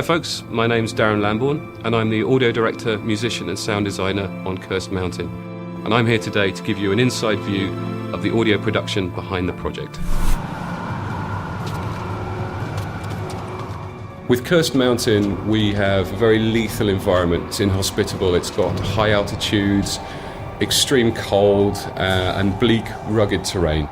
folks, my name's Darren Lambourne and I'm the audio director, musician and sound designer on Cursed Mountain. And I'm here today to give you an inside view of the audio production behind the project. With Cursed Mountain, we have a very lethal environment. It's inhospitable, it's got high altitudes, extreme cold, and bleak, rugged terrain.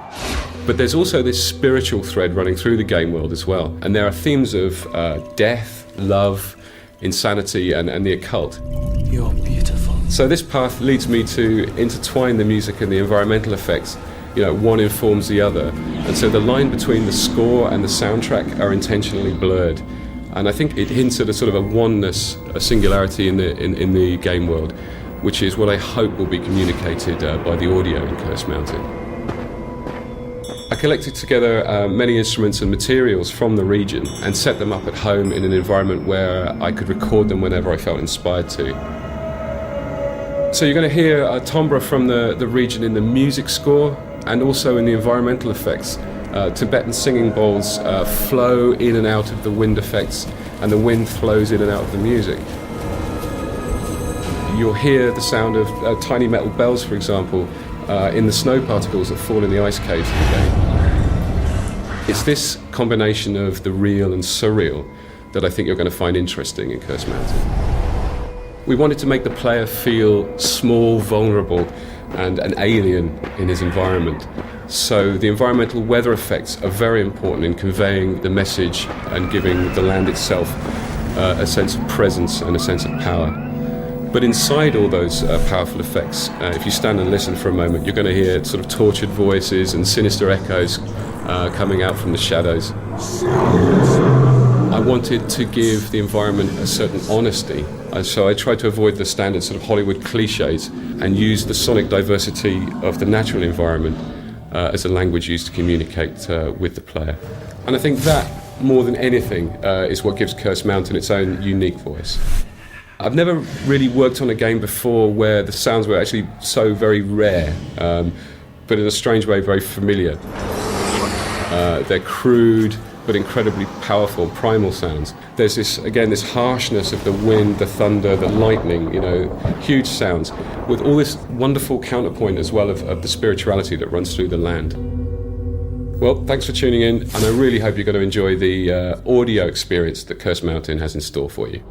But there's also this spiritual thread running through the game world as well. And there are themes of death, love, insanity, and the occult. You're beautiful. So this path leads me to intertwine the music and the environmental effects. One informs the other. And so the line between the score and the soundtrack are intentionally blurred. And I think it hints at a sort of a oneness, a singularity in the game world, which is what I hope will be communicated by the audio in Cursed Mountain. I collected together many instruments and materials from the region and set them up at home in an environment where I could record them whenever I felt inspired to. So you're going to hear a timbre from the region in the music score and also in the environmental effects. Tibetan singing bowls flow in and out of the wind effects, and the wind flows in and out of the music. You'll hear the sound of tiny metal bells, for example, in the snow particles that fall in the ice caves of the game. It's this combination of the real and surreal that I think you're going to find interesting in Cursed Mountain. We wanted to make the player feel small, vulnerable, and an alien in his environment. So the environmental weather effects are very important in conveying the message and giving the land itself a sense of presence and a sense of power. But inside all those powerful effects, if you stand and listen for a moment, you're going to hear sort of tortured voices and sinister echoes coming out from the shadows. I wanted to give the environment a certain honesty, so I tried to avoid the standard sort of Hollywood cliches and use the sonic diversity of the natural environment as a language used to communicate with the player. And I think that, more than anything, is what gives Cursed Mountain its own unique voice. I've never really worked on a game before where the sounds were actually so very rare, but in a strange way very familiar. They're crude, but incredibly powerful, primal sounds. There's this harshness of the wind, the thunder, the lightning, huge sounds, with all this wonderful counterpoint as well of the spirituality that runs through the land. Well, thanks for tuning in, and I really hope you're going to enjoy the audio experience that Cursed Mountain has in store for you.